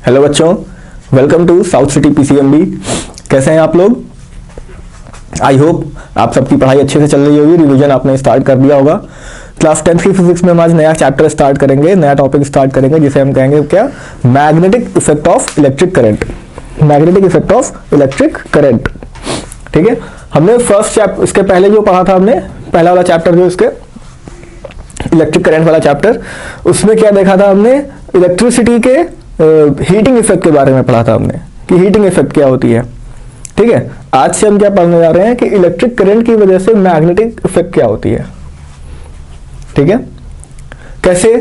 Hello बच्चों, welcome to South City PCMB. कैसे हैं आप लोग? आई होप आप सबकी पढ़ाई अच्छे से चल रही होगी। रिवीजन आपने स्टार्ट कर दिया होगा। क्लास 10th की फिजिक्स में हम आज नया चैप्टर स्टार्ट करेंगे, नया टॉपिक स्टार्ट करेंगे जिसे हम कहेंगे क्या? Magnetic effect of electric current. Magnetic effect of electric current. ठीक है, हमने फर्स्ट चैप्टर, इसके पहले जो पढ़ा था हमने, पहला वाला चैप्टर जो इसके इलेक्ट्रिक करंट वाला चैप्टर, उसमें क्या देखा था हमने? इलेक्ट्रिसिटी के हीटिंग इफेक्ट के बारे में पढ़ा था हमने कि हीटिंग इफेक्ट क्या होती है। ठीक है, आज से हम क्या पढ़ने जा रहे हैं कि इलेक्ट्रिक करंट की वजह से मैग्नेटिक इफेक्ट क्या होती है। ठीक है, कैसे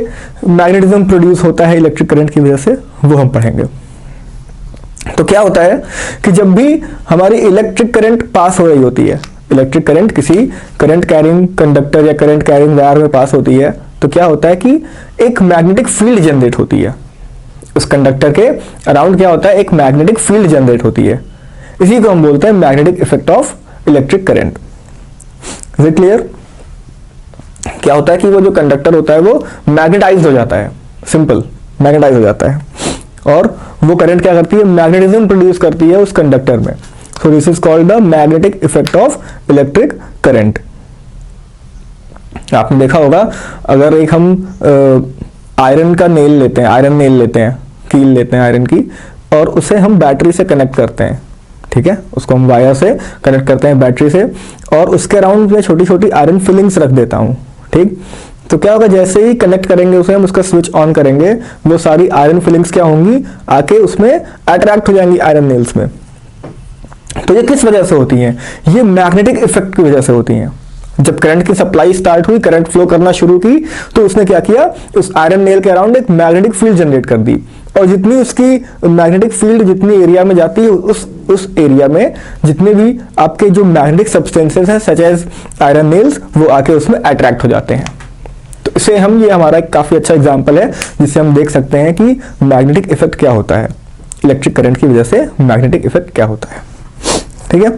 मैग्नेटिज्म प्रोड्यूस होता है इलेक्ट्रिक करंट की वजह से, वो हम पढ़ेंगे। तो क्या होता है कि जब भी हमारी इलेक्ट्रिक करंट पास हो रही होती है, इलेक्ट्रिक करंट किसी करंट कैरिंग कंडक्टर या करंट कैरिंग वायर में पास होती है, तो क्या होता है कि एक मैग्नेटिक फील्ड जनरेट होती है। उस कंडक्टर के अराउंड क्या होता है? एक मैग्नेटिक फील्ड जनरेट होती है। इसी को हम बोलते हैं magnetic effect of electric current. Is it clear? क्या होता है कि वो जो कंडक्टर होता है वो मैग्नेटाइज्ड हो जाता है, सिंपल मैग्नेटाइज हो जाता है, और वो करंट क्या करती है? मैग्नेटिज्म प्रोड्यूस करती है उस कंडक्टर में। So this is called the magnetic effect of electric current. आपने देखा होगा, अगर एक हम आयरन का नेल लेते हैं, आयरन नेल लेते हैं, कील लेते हैं आयरन की, और उसे हम बैटरी से कनेक्ट करते हैं। ठीक है, उसको हम वायर से कनेक्ट करते हैं बैटरी से, और उसके अराउंड में छोटी छोटी आयरन फिलिंग्स रख देता हूं। ठीक, तो क्या होगा? जैसे ही कनेक्ट करेंगे उसे, हम उसका स्विच ऑन करेंगे, वो सारी आयरन फिलिंग्स क्या होंगी? आके उसमें अट्रैक्ट हो जाएंगी आयरन नेल्स में। तो ये किस वजह से होती हैं? ये मैग्नेटिक इफेक्ट की वजह से होती हैं। जब करंट की सप्लाई स्टार्ट हुई, करंट फ्लो करना शुरू की, तो उसने क्या किया? उस आयरन नेल के अराउंड एक मैग्नेटिक फील्ड जनरेट कर दी, और जितनी उसकी मैग्नेटिक फील्ड जितनी एरिया में जाती है, उस एरिया में जितने भी आपके जो मैग्नेटिक सब्सटेंसेस हैं सच एज आयरन नेल्स, वो आके उसमें अट्रैक्ट हो जाते हैं। तो इसे हम, ये हमारा एक काफी अच्छा एग्जांपल है जिससे हम देख सकते हैं कि मैग्नेटिक इफेक्ट क्या होता है, इलेक्ट्रिक करंट की वजह से मैग्नेटिक इफेक्ट क्या होता है। ठीक है,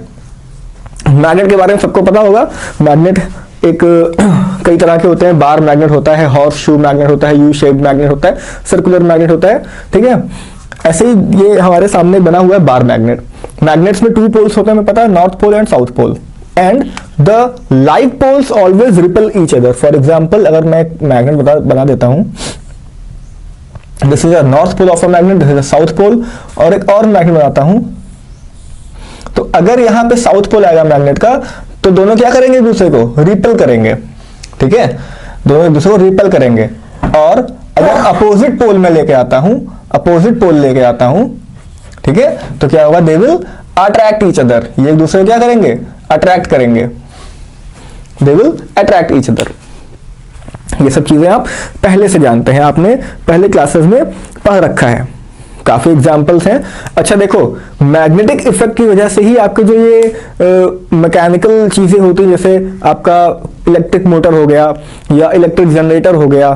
मैग्नेट के बारे में सबको पता होगा। मैग्नेट एक कई तरह के होते हैं। बार मैग्नेट होता है, हॉर्स शू मैग्नेट होता है, यू शेप मैग्नेट होता है, सर्कुलर मैग्नेट होता है। ठीक है, ऐसे ही ये हमारे सामने बना हुआ है बार मैग्नेट। मैग्नेट्स में 2 पोल्स होते हैं, हमें पता है, north pole and south pole, and the like poles always repel each other. For example, अगर मैं एक मैग्नेट बना देता हूं, this is a north pole of a magnet, this is a south pole, और एक और मैग्नेट बनाता हूं, तो अगर यहां पे साउथ पोल आएगा मैग्नेट का, तो दोनों क्या करेंगे? एक दूसरे को रिपेल करेंगे। ठीक है, दोनों एक दूसरे को रिपेल करेंगे। और अगर अपोजिट पोल में लेके आता हूं, अपोजिट पोल लेके आता हूं, ठीक है, तो क्या होगा? They will attract each other. ये एक दूसरे को क्या करेंगे? अट्रैक्ट करेंगे। They will attract each other. ये सब चीजें आप पहले से जानते हैं, आपने पहले क्लासेस में पढ़ रखा है, काफी एग्जाम्पल्स हैं। अच्छा देखो, मैग्नेटिक इफेक्ट की वजह से ही आपके जो ये मैकेनिकल चीजें होती हैं, जैसे आपका इलेक्ट्रिक मोटर हो गया या इलेक्ट्रिक जनरेटर हो गया,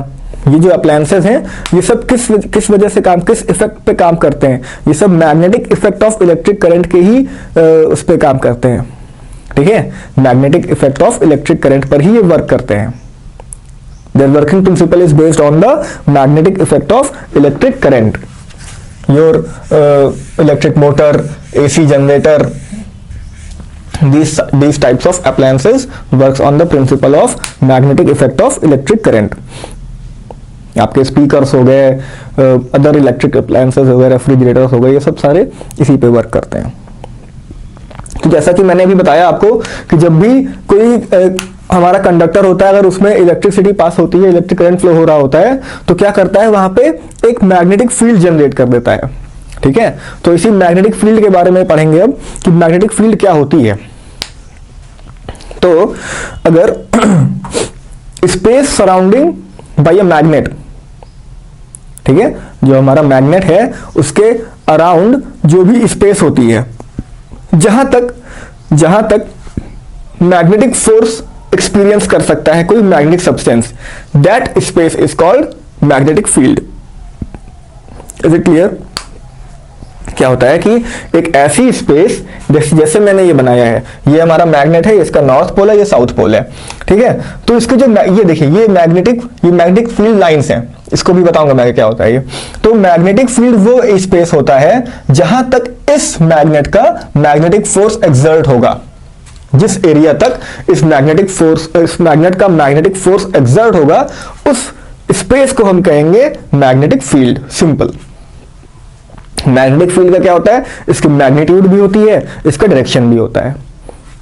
ये जो अप्लायंसेस हैं, ये सब किस वजह से काम, किस इफेक्ट पे काम करते हैं? ये सब magnetic effect of electric current के ही उस पे काम करते हैं। ठीक है, magnetic effect of electric current पर ही ये वर्क करते हैं। Their working principle is based on the magnetic effect of electric current. Your electric motor, AC generator, these types of appliances works on the principle of magnetic effect of electric current. आपके speakers हो गए, other electric appliances हो गए, refrigerators हो गए, ये सब सारे इसी पे वर्क करते हैं। तो जैसा कि मैंने अभी बताया आपको कि जब भी कोई हमारा कंडक्टर होता है, अगर उसमें इलेक्ट्रिसिटी पास होती है, इलेक्ट्रिक करंट फ्लो हो रहा होता है, तो क्या करता है? वहां पे एक मैग्नेटिक फील्ड जनरेट कर देता है। ठीक है, तो इसी मैग्नेटिक फील्ड के बारे में पढ़ेंगे अब कि मैग्नेटिक फील्ड क्या होती है। तो अगर space surrounding by a magnet, ठीक है, जो हमारा मैग्नेट है उसके अराउंड जो भी स्पेस होती है, जहां तक मैग्नेटिक फोर्स एक्सपीरियंस कर सकता है कोई magnetic substance, that space is called magnetic field. Is it clear? क्या होता है कि एक ऐसी स्पेस, जैसे मैंने ये बनाया है, ये हमारा मैग्नेट है, इसका नॉर्थ पोल है, ये साउथ पोल है। ठीक है, तो इसके जो ये देखिए, ये मैग्नेटिक फील्ड लाइंस हैं, इसको भी बताऊंगा मैं क्या होता है ये। तो मैग्नेटिक फील्ड वो स्पेस होता है जहां तक इस मैग्नेट का मैग्नेटिक फोर्स एक्सर्ट होगा। जिस एरिया तक इस मैग्नेट का मैग्नेटिक फोर्स एक्सर्ट होगा, उस स्पेस को हम कहेंगे magnetic field. Simple. Magnetic field का क्या होता है, इसकी मैग्नीट्यूड भी होती है, इसका डायरेक्शन भी होता है।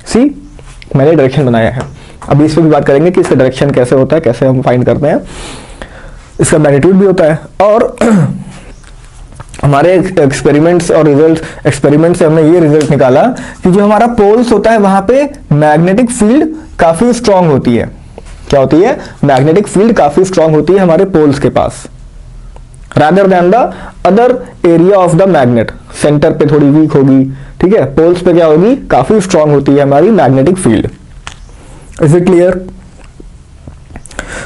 सी, मैंने डायरेक्शन बनाया है, अभी इस पर भी बात करेंगे कि इसका डायरेक्शन कैसे होता है, कैसे हम फाइंड करते हैं। इसका मैग्नीट्यूड भी होता है। और हमारे एक्सपेरिमेंट्स और एक्सपेरिमेंट से हमने ये रिजल्ट निकाला कि जो हमारा पोल्स होता है वहां पे मैग्नेटिक फील्ड काफी स्ट्रांग होती है। क्या होती है, मैग्नेटिक फील्ड काफी स्ट्रांग होती है हमारे पोल्स के पास, rather than the other area of the magnet. Centre पे थोड़ी वीक होगी, ठीक है, पोल्स पे क्या होगी, काफी स्ट्रांग होती है हमारी magnetic field. Is it clear?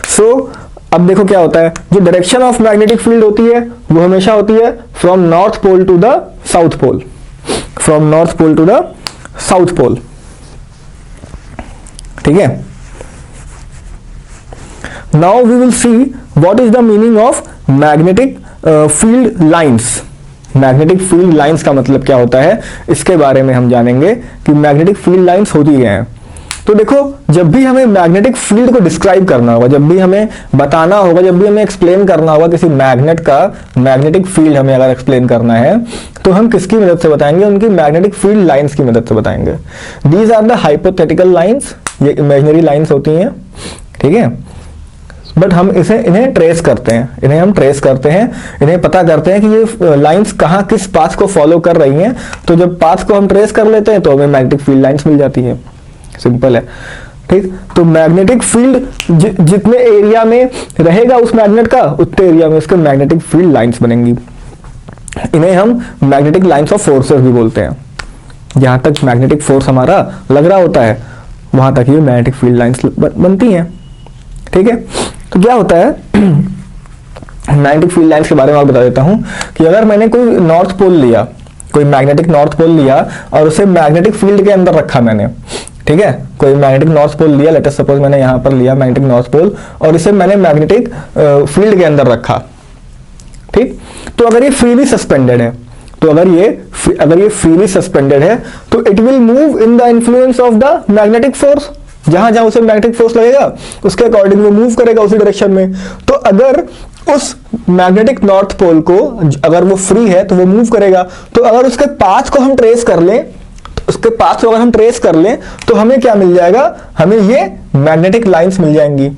So अब देखो क्या होता है, जो डायरेक्शन ऑफ मैग्नेटिक फील्ड होती है वो हमेशा होती है from north pole to the south pole, from north pole to the south pole. ठीक है, now we will see what is the meaning of magnetic field lines. Magnetic field lines का मतलब क्या होता है, इसके बारे में हम जानेंगे कि मैग्नेटिक फील्ड लाइंस होती क्या है। तो देखो, जब भी हमें मैग्नेटिक फील्ड को डिस्क्राइब करना होगा, जब भी हमें बताना होगा, जब भी हमें एक्सप्लेन करना होगा किसी मैग्नेट का मैग्नेटिक फील्ड हमें अगर एक्सप्लेन करना है, तो हम किसकी मदद से बताएंगे, उनकी मैग्नेटिक फील्ड लाइंस की मदद से बताएंगे। These are the hypothetical lines, ये इमेजिनरी लाइंस होती हैं, ठीक है, बट हम इन्हें ट्रेस करते हैं, इन्हें हम ट्रेस करते हैं, इन्हें पता करते हैं कि ये लाइंस कहाँ किस पाथ को फॉलो कर रही हैं। तो जब पाथ को हम ट्रेस कर लेते हैं तो हमें मैग्नेटिक फील्ड लाइंस मिल जाती है। सिंपल है, ठीक। तो मैग्नेटिक फील्ड जितने एरिया में रहेगा उस मैग्नेट का, उतने एरिया में उसके मैग्नेटिक फील्ड लाइंस बनेंगी। इन्हें हम मैग्नेटिक लाइंस ऑफ फोर्सेस भी बोलते हैं। जहां तक मैग्नेटिक फोर्स हमारा लग रहा होता है वहां तक ये मैग्नेटिक फील्ड लाइंस बनती हैं। ठीक है, तो क्या होता है मैग्नेटिक फील्ड लाइंस के बारे में बता देता हूं कि अगर मैंने कोई नॉर्थ पोल लिया, कोई मैग्नेटिक नॉर्थ पोल लिया और उसे मैग्नेटिक फील्ड के अंदर रखा मैंने, ठीक है, कोई मैग्नेटिक नॉर्थ पोल लिया, लेट अस सपोज मैंने यहां पर लिया मैग्नेटिक नॉर्थ पोल और इसे मैंने मैग्नेटिक फील्ड के अंदर रखा, ठीक। तो अगर ये फ्रीली सस्पेंडेड है, तो अगर ये फ्रीली सस्पेंडेड है तो it will move in the influence of the magnetic force. जहां जहां उसे मैग्नेटिक फोर्स लगेगा उसके अकॉर्डिंग वो मूव करेगा उसी डायरेक्शन में। तो अगर उस मैग्नेटिक नॉर्थ पोल को अगर वो फ्री है तो वो मूव करेगा। तो अगर उसके पाथ को हम ट्रेस कर लें, तो हमें क्या मिल जाएगा, हमें ये मैग्नेटिक लाइंस मिल जाएंगी।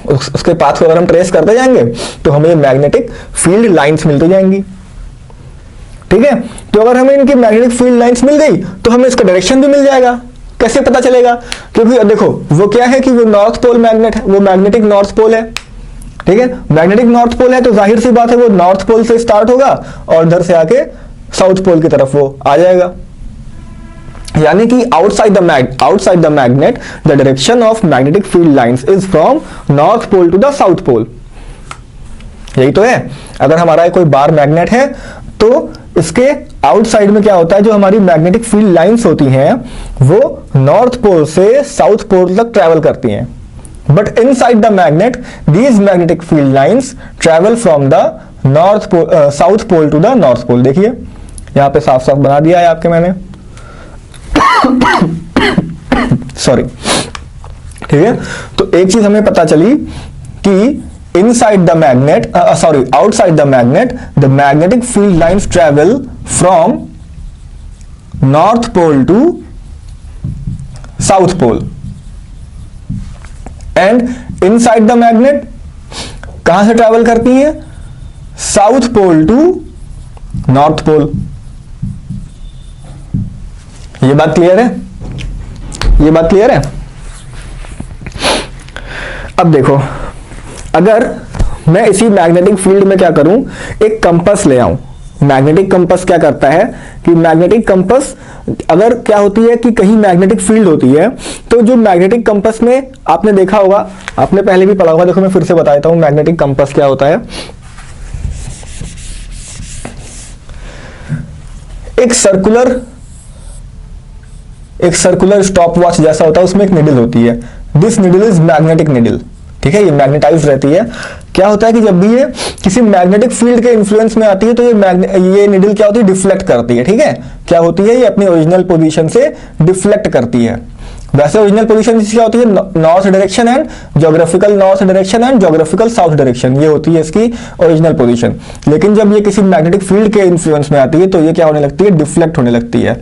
उसके पाथ को अगर हम ट्रेस करते जाएंगे तो हमें मैग्नेटिक फील्ड लाइंस मिलती जाएंगी। ठीक है, तो अगर हमें इनकी मैग्नेटिक फील्ड लाइंस मिल गई तो हमें इसका डायरेक्शन भी मिल जाएगा। कैसे पता चलेगा, क्योंकि देखो वो क्या है कि वो नॉर्थ पोल मैग्नेट है, वो मैग्नेटिक नॉर्थ पोल है। ठीक है, मैग्नेटिक नॉर्थ पोल है तो जाहिर सी बात है वो नॉर्थ पोल से स्टार्ट होगा और इधर से आके साउथ पोल की तरफ वो आ जाएगा। यानी कि outside the magnet the direction of magnetic field lines is from north pole to the south pole. यही तो है। अगर हमारा कोई बार मैग्नेट है तो इसके आउटसाइड में क्या होता है, जो हमारी मैग्नेटिक फील्ड लाइंस होती हैं वो नॉर्थ पोल से साउथ पोल तक ट्रेवल करती हैं। But inside the magnet these magnetic field lines travel from the south pole to the north pole. देखिए यहां पे साफ साफ बना दिया है आपके मैंने सॉरी। ठीक है, तो एक चीज हमें पता चली कि inside the magnet outside the magnet the magnetic field lines travel from north pole to south pole and inside the magnet कहां से ट्रेवल करती है, south pole to north pole. ये बात क्लियर है, ये बात क्लियर है। अब देखो, अगर मैं इसी मैग्नेटिक फील्ड में क्या करूं, एक कंपास ले आऊं। मैग्नेटिक कंपास क्या करता है कि मैग्नेटिक कंपास अगर क्या होती है कि कहीं मैग्नेटिक फील्ड होती है तो जो मैग्नेटिक कंपास में आपने देखा होगा, आपने पहले भी पढ़ा होगा, देखो मैं फिर से बता देता हूं मैग्नेटिक कंपास क्या होता है। एक सर्कुलर स्टॉप वॉच जैसा होता है, उसमें एक निडल होती है। This needle is magnetic needle. ठीक है, ये मैग्नेटाइज रहती है। क्या होता है कि जब भी ये किसी मैग्नेटिक फील्ड के इन्फ्लुएंस में आती है तो ये निडल क्या होती है, डिफ्लेक्ट करती है। ठीक है, क्या होती है, ये अपनी ओरिजिनल पोजीशन से डिफ्लेक्ट करती है। वैसे ओरिजिनल पोजीशन क्या होती है, north direction and geographical north direction and geographical south direction, ये होती है इसकी ओरिजिनल पोजीशन। लेकिन जब ये किसी मैग्नेटिक फील्ड के इन्फ्लुएंस में आती है तो ये क्या होने लगती है, डिफ्लेक्ट होने लगती है।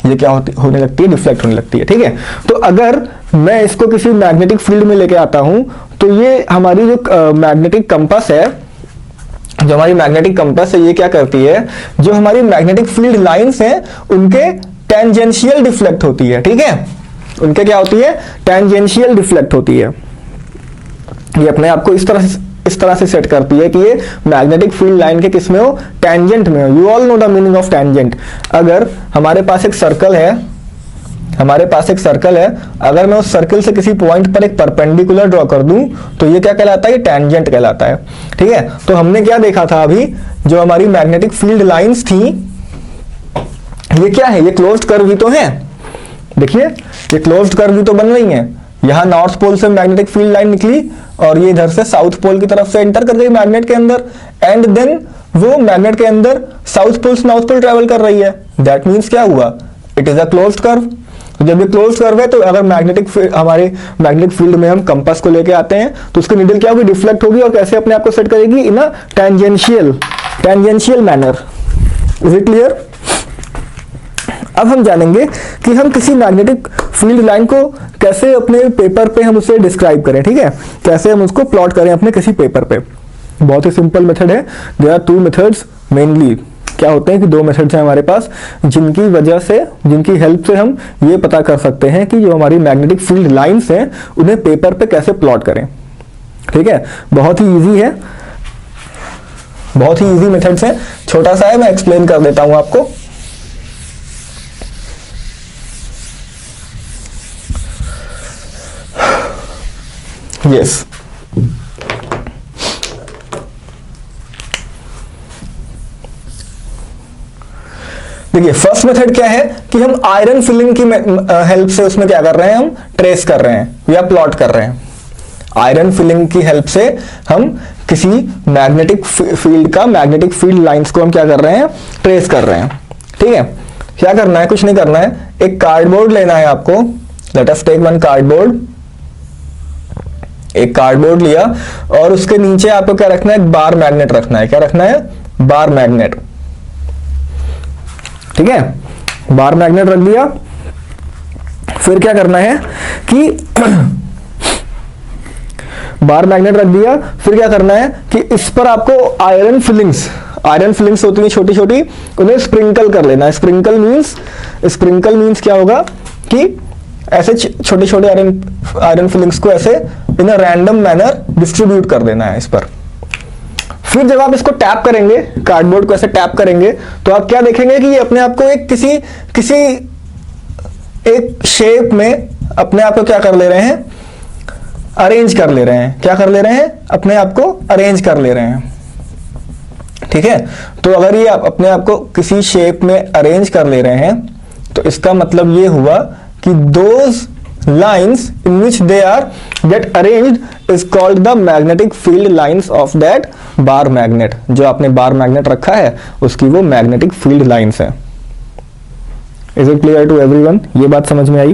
ये क्या होने लगती है, डिफ्लेक्ट होने लगती है। ठीक है, तो अगर मैं इसको किसी मैग्नेटिक फील्ड में लेके आता हूं तो ये हमारी जो मैग्नेटिक कंपास है, जो हमारी मैग्नेटिक कंपास है, ये क्या करती है, जो हमारी मैग्नेटिक फील्ड लाइंस हैं उनके टेंजेंशियल डिफ्लेक्ट होती है। ठीक है, उनके क्या होती है, टेंजेंशियल डिफ्लेक्ट होती है। ये अपने आप को इस तरह से सेट करती है कि ये मैग्नेटिक फील्ड लाइन के किस में हो, टेंजेंट में हो। You all know the meaning of tangent. अगर हमारे पास एक सर्कल है, अगर मैं उस सर्कल से किसी पॉइंट पर एक परपेंडिकुलर ड्रॉ कर दूं तो ये क्या कहलाता है, ये टेंजेंट कहलाता है। ठीक है, तो हमने क्या देखा था अभी, जो हमारी मैग्नेटिक फील्ड लाइंस थी, ये क्या है, ये क्लोज्ड कर्व ही तो है। देखिए, ये क्लोज्ड कर्व ही तो बन रही है। यहां नॉर्थ पोल से मैग्नेटिक फील्ड लाइन निकली और ये इधर से साउथ पोल की तरफ से एंटर कर गई मैग्नेट के अंदर, एंड देन वो मैग्नेट के अंदर साउथ पोल से नॉर्थ पोल ट्रेवल कर रही है। दैट मीन्स क्या हुआ, it is a closed curve. जब ये क्लोज्ड कर्व है तो अगर हमारे मैग्नेटिक फील्ड में हम कंपास को लेके आते हैं तो उसकी नीडल क्या होगी, डिफ्लेक्ट होगी, और कैसे अपने आप को सेट करेगी, in a tangential manner. Is it clear? अब हम जानेंगे कि हम किसी मैग्नेटिक फील्ड लाइन को कैसे अपने पेपर पे हम उसे डिस्क्राइब करें। ठीक है, कैसे हम उसको प्लॉट करें अपने किसी पेपर पे। बहुत ही सिंपल मेथड है। There are two methods mainly. क्या होते हैं कि दो मेथड्स हैं हमारे पास, जिनकी हेल्प से हम ये पता कर सकते हैं कि जो हमारी मैग्नेटिक फील्ड लाइंस हैं उन्हें पेपर पे कैसे प्लॉट करें। ठीक है, बहुत ही इजी है, बहुत ही इजी मेथड्स हैं। छोटा सा है, मैं एक्सप्लेन कर देता हूं आपको। यस, देखिए फर्स्ट मेथड क्या है कि हम आयरन फिलिंग की हेल्प से उसमें क्या कर रहे हैं, हम ट्रेस कर रहे हैं या प्लॉट कर रहे हैं। आयरन फिलिंग की हेल्प से हम किसी मैग्नेटिक फील्ड लाइंस को हम क्या कर रहे हैं, ट्रेस कर रहे हैं। ठीक है, क्या करना है, कुछ नहीं करना है, एक कार्डबोर्ड लेना है आपको। Let us take one cardboard. एक कार्डबोर्ड लिया और उसके नीचे आपको क्या रखना है, एक बार मैग्नेट रखना है। क्या रखना है, बार मैग्नेट। ठीक है, बार मैग्नेट रख दिया। फिर क्या करना है कि बार मैग्नेट रख दिया, फिर क्या करना है कि इस पर आपको आयरन फिलिंग्स होती है छोटी छोटी, उन्हें स्प्रिंकल कर लेना है। स्प्रिंकल मीन्स क्या होगा कि ऐसे छोटे छोटे आयरन फिलिंग्स को ऐसे इन अ रैंडम मैनर डिस्ट्रीब्यूट कर देना है इस पर। फिर जब आप इसको टैप करेंगे, कार्डबोर्ड को ऐसे टैप करेंगे, तो आप क्या देखेंगे कि ये अपने आप को एक किसी एक शेप में अपने आप को क्या कर ले रहे हैं, अरेंज कर ले रहे हैं। क्या कर ले रहे हैं, अपने आप को अरेंज कर ले रहे हैं। ठीक है, तो अगर ये आप अपने आप को किसी शेप में अरेंज कर ले रहे हैं तो इसका मतलब ये हुआ कि those lines in which they are get arranged is called the magnetic field lines of that bar magnet। जो आपने बार मैग्नेट रखा है उसकी वो मैग्नेटिक फील्ड लाइंस है। Is it clear to everyone? ये बात समझ में आई?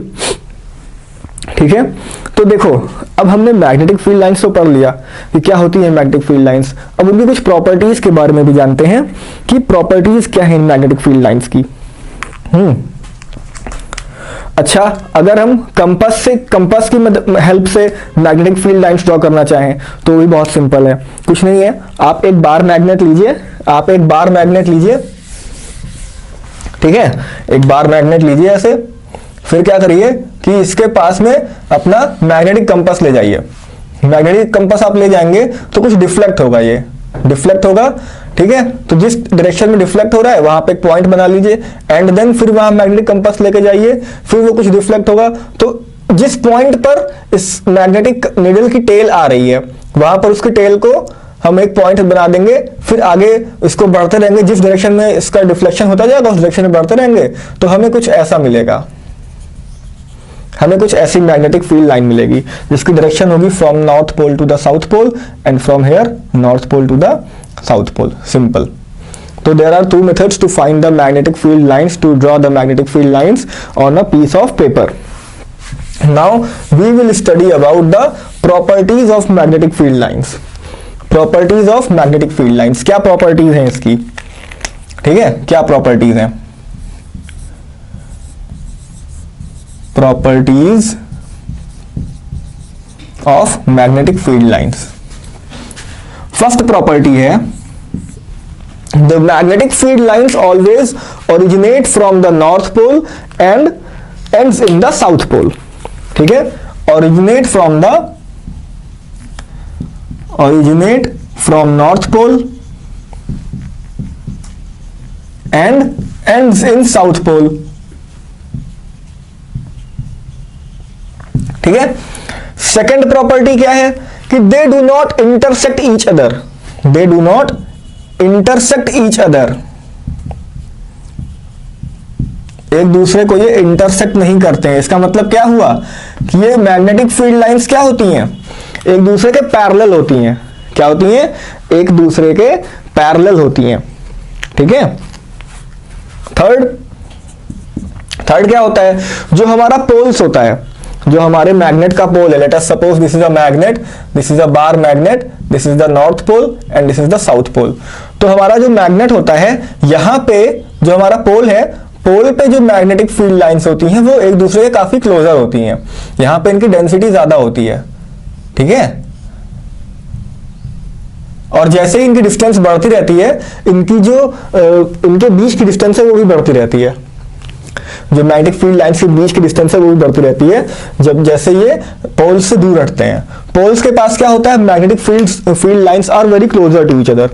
ठीक है, तो देखो अब हमने मैग्नेटिक फील्ड लाइंस तो पढ़ लिया कि क्या होती है मैग्नेटिक फील्ड लाइंस। अब उनकी कुछ प्रॉपर्टीज के बारे में भी जानते हैं कि प्रॉपर्टीज क्या है इन मैग्नेटिक फील्ड लाइंस की। अच्छा, अगर हम कंपास की हेल्प से मैग्नेटिक फील्ड लाइंस ड्रॉ करना चाहें तो भी बहुत सिंपल है, कुछ नहीं है। आप एक बार मैग्नेट लीजिए, ठीक है, एक बार मैग्नेट लीजिए ऐसे। फिर क्या करिए कि इसके पास में अपना मैग्नेटिक कंपास ले जाइए। मैग्नेटिक कंपास आप ले जाएंगे तो कुछ डिफ्लेक्ट होगा, ये डिफ्लेक्ट होगा। ठीक है, तो जिस डायरेक्शन में डिफ्लेक्ट हो रहा है वहां पे एक पॉइंट बना लीजिए, एंड देन फिर वहां मैग्नेटिक कंपास लेके जाइए, फिर वो कुछ डिफ्लेक्ट होगा। तो जिस पॉइंट पर इस मैग्नेटिक नीडल की टेल आ रही है वहां पर उसकी टेल को हम एक पॉइंट बना देंगे, फिर आगे इसको बढ़ते रहेंगे। जिस डायरेक्शन में इसका डिफ्लेक्शन होता जाएगा उस डायरेक्शन में बढ़ते रहेंगे तो हमें कुछ ऐसा मिलेगा, हमें कुछ ऐसी मैग्नेटिक फील्ड लाइन मिलेगी जिसकी डायरेक्शन होगी from north pole to the south pole and from here north pole to the south pole. Simple. So there are two methods to find the magnetic field lines, to draw the magnetic field lines on a piece of paper. Now we will study about the properties of magnetic field lines. Properties of magnetic field lines. क्या properties हैं इसकी? ठीक है, क्या properties हैं? Properties of magnetic field lines. First property है, the magnetic field lines always originate from the north pole and ends in the south pole. ठीक है, originate from north pole and ends in south pole. ठीक है. Second property क्या है कि they do not intersect each other. They do not intersect each other. एक दूसरे को ये इंटरसेक्ट नहीं करते हैं. इसका मतलब क्या हुआ कि ये मैग्नेटिक फील्ड लाइंस क्या होती हैं, एक दूसरे के पैरेलल होती हैं. क्या होती हैं? एक दूसरे के पैरेलल होती हैं. ठीक है. थर्ड क्या होता है? जो हमारा पोल्स होता है, जो हमारे मैग्नेट का पोल है, let us suppose this is a magnet, this is a bar magnet, this is the north pole and this is the south pole. तो हमारा जो मैग्नेट होता है, यहां पे जो हमारा पोल है, पोल पे जो मैग्नेटिक फील्ड लाइंस होती हैं वो एक दूसरे के काफी क्लोजर होती हैं. यहां पे इनकी डेंसिटी ज्यादा होती है. ठीक है. और जैसे ही इनकी डिस्टेंस बढ़ती रहती है, इनकी जो इनके बीच की डिस्टेंस है वो भी बढ़ती रहती है. जो मैग्नेटिक फील्ड लाइंस के बीच की डिस्टेंस है वो भी बढ़ती रहती है जब जैसे ये पोल्स से दूर हटते हैं. पोल्स के पास क्या होता है? Magnetic field lines are very closer to each other.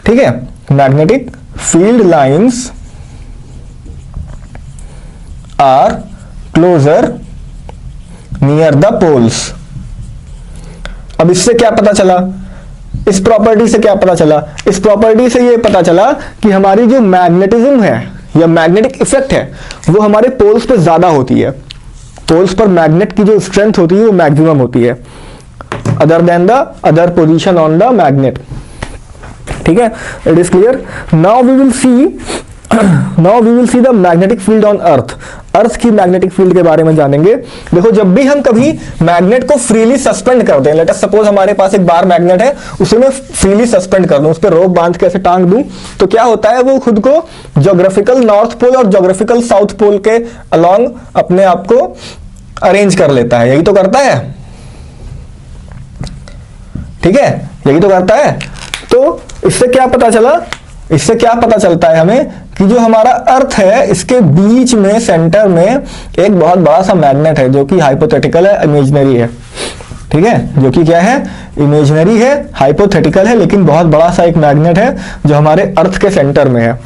ठीक है. Magnetic field lines are closer near the poles. अब इससे क्या पता चला? इस प्रॉपर्टी से क्या पता चला? इस प्रॉपर्टी से ये पता चला कि हमारी जो मैग्नेटिज्म है या मैग्नेटिक इफेक्ट है वो हमारे पोल्स पे ज्यादा होती है. पोल्स पर मैग्नेट की जो स्ट्रेंथ होती है वो मैक्सिमम होती है other than the other position on the magnet. ठीक है. It is clear. Now we will see the magnetic field on earth. Earth की मैग्नेटिक फील्ड के बारे में जानेंगे. देखो, जब भी हम कभी मैग्नेट को फ्रीली सस्पेंड करते हैं, लेट अस सपोज हमारे पास एक बार मैग्नेट है, उसे मैं फ्रीली सस्पेंड कर दूं, उस पर रोप बांध के ऐसे टांग दूं, तो क्या होता है? वो खुद को ज्योग्राफिकल नॉर्थ पोल और ज्योग्राफिकल साउथ पोल के अलोंग अपने आप को अरेंज कर लेता है. यही तो करता है. ठीक है, यही तो करता है. तो इससे क्या पता चला? इससे क्या पता चलता है हमें कि जो हमारा अर्थ है, इसके बीच में सेंटर में एक बहुत बड़ा सा मैग्नेट है जो कि हाइपोथेटिकल है, इमेजिनरी है. ठीक है. जो कि क्या है? इमेजिनरी है, हाइपोथेटिकल है, लेकिन बहुत बड़ा सा एक मैग्नेट है जो हमारे अर्थ के सेंटर में है.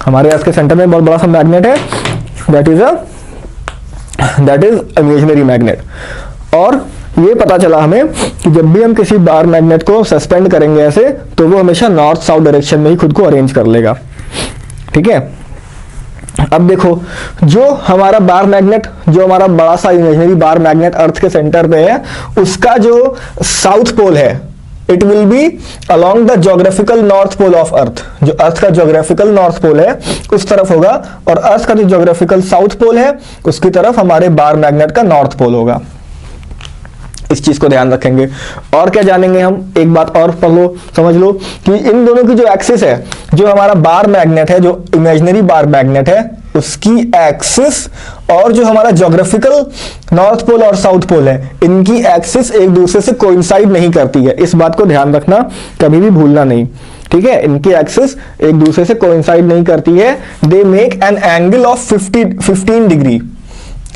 हमारे अर्थ के सेंटर में बहुत बड़ा सा मैग्नेट है. That is imaginary magnet. और ये पता चला हमें कि जब भी हम किसी बार मैग्नेट को सस्पेंड करेंगे ऐसे, तो वो हमेशा नॉर्थ साउथ डायरेक्शन में ही खुद को अरेंज कर लेगा. ठीक है. अब देखो, जो हमारा बार मैग्नेट, जो हमारा बड़ा सा इमेजिनरी बार मैग्नेट अर्थ के सेंटर पे है, उसका जो साउथ पोल है, it will be along the geographical north pole of earth. जो अर्थ का ज्योग्राफिकल नॉर्थ पोल है उस तरफ होगा, और अर्थ का जो ज्योग्राफिकल साउथ पोल है उसकी तरफ हमारे बार मैग्नेट का नॉर्थ पोल होगा. इस चीज को ध्यान रखेंगे. और क्या जानेंगे हम? एक बात और पढ़ लो, समझ लो कि इन दोनों की जो एक्सिस है, जो हमारा बार मैग्नेट है, जो इमेजिनरी बार मैग्नेट है, उसकी एक्सिस और जो हमारा ज्योग्राफिकल नॉर्थ पोल और साउथ पोल है, इनकी एक्सिस एक दूसरे से कोइंसाइड नहीं करती है. इस बात को ध्यान रखना, कभी भी भूलना नहीं. ठीक है. इनकी एक्सिस एक दूसरे से कोइंसाइड नहीं करती है. They make an angle of 15 degree.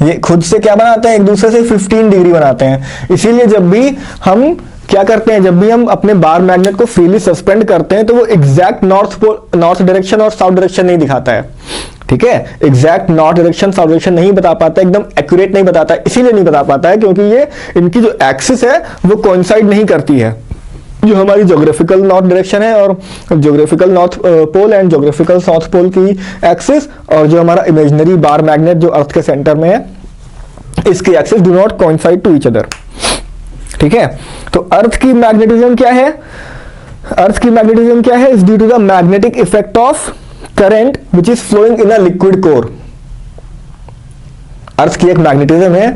ये खुद से क्या बनाते हैं? एक दूसरे से 15 डिग्री बनाते हैं. इसीलिए जब भी हम क्या करते हैं, जब भी हम अपने बार मैग्नेट को फ्रीली सस्पेंड करते हैं, तो वो एग्जैक्ट नॉर्थ डायरेक्शन और साउथ डायरेक्शन नहीं दिखाता है. ठीक है. Exact north direction south direction नहीं बता पाता, एकदम एक्यूरेट नहीं बताता. इसीलिए नहीं बता पाता है क्योंकि ये इनकी जो एक्सिस है वो कोइंसाइड नहीं करती है. जो हमारी ज्योग्राफिकल नॉर्थ डायरेक्शन है और geographical north pole and geographical south pole की एक्सिस, और जो हमारा इमेजिनरी बार मैग्नेट जो अर्थ के सेंटर में है, इसके axis do not coincide to each other. ठीक है, तो अर्थ की मैग्नेटिज्म क्या है? अर्थ की मैग्नेटिज्म क्या है? Is due to the magnetic effect of current which is flowing in a liquid core. Earth की एक मैग्नेटिज्म है,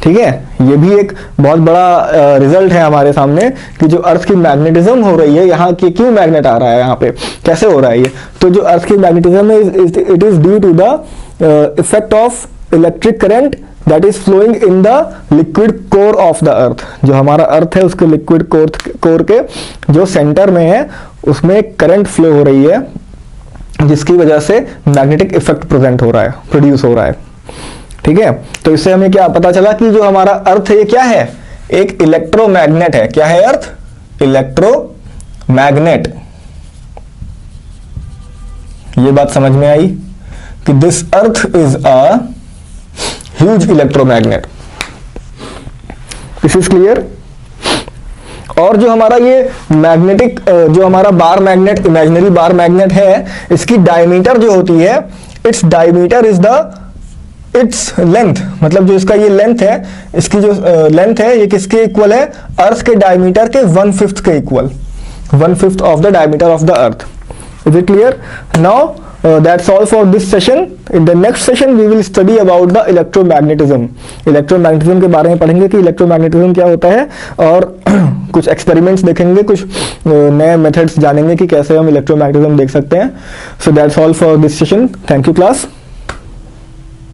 ठीक है, ये भी एक बहुत बड़ा रिजल्ट है हमारे सामने कि जो अर्थ की मैग्नेटिज्म हो रही है, यहाँ की क्यों मैग्नेट आ रहा है, यहाँ पे कैसे हो रहा है ये? तो जो अर्थ की मैग्नेटिज्म है it is due to the effect of electric current that is flowing in the liquid core of the earth. जो हमारा अर्थ है उसके लिक्विड कोर के जो सेंटर में है उसमें करंट फ्लो हो रही है, जिसकी वजह से मैग्नेटिक इफेक्ट प्रेजेंट हो रहा है, प्रोड्यूस हो रहा है। ठीक है, तो इससे हमें क्या पता चला कि जो हमारा अर्थ है ये क्या है? एक इलेक्ट्रोमैग्नेट है। क्या है अर्थ? इलेक्ट्रोमैग्नेट। ये बात समझ में आई कि this earth is a huge electromagnet. This is clear. और जो हमारा ये मैग्नेटिक जो हमारा bar magnet, imaginary bar magnet है, इसकी डायमीटर जो होती है, its diameter is the its length, मतलब जो इसका ये लेंथ है, इसकी जो लेंथ है ये किसके इक्वल है? अर्थ के डायमीटर के 1/5 के equal, 1/5 of the diameter of the earth. Is it clear? Now that's all for this session. In the next session we will study about the electromagnetism. Electromagnetism के बारे में पढ़ेंगे कि इलेक्ट्रोमैग्नेटिज्म क्या होता है, और कुछ एक्सपेरिमेंट्स देखेंगे, कुछ नए मेथड्स जानेंगे कि कैसे हम इलेक्ट्रोमैग्नेटिज्म देख सकते हैं। So that's all for this session. Thank you class.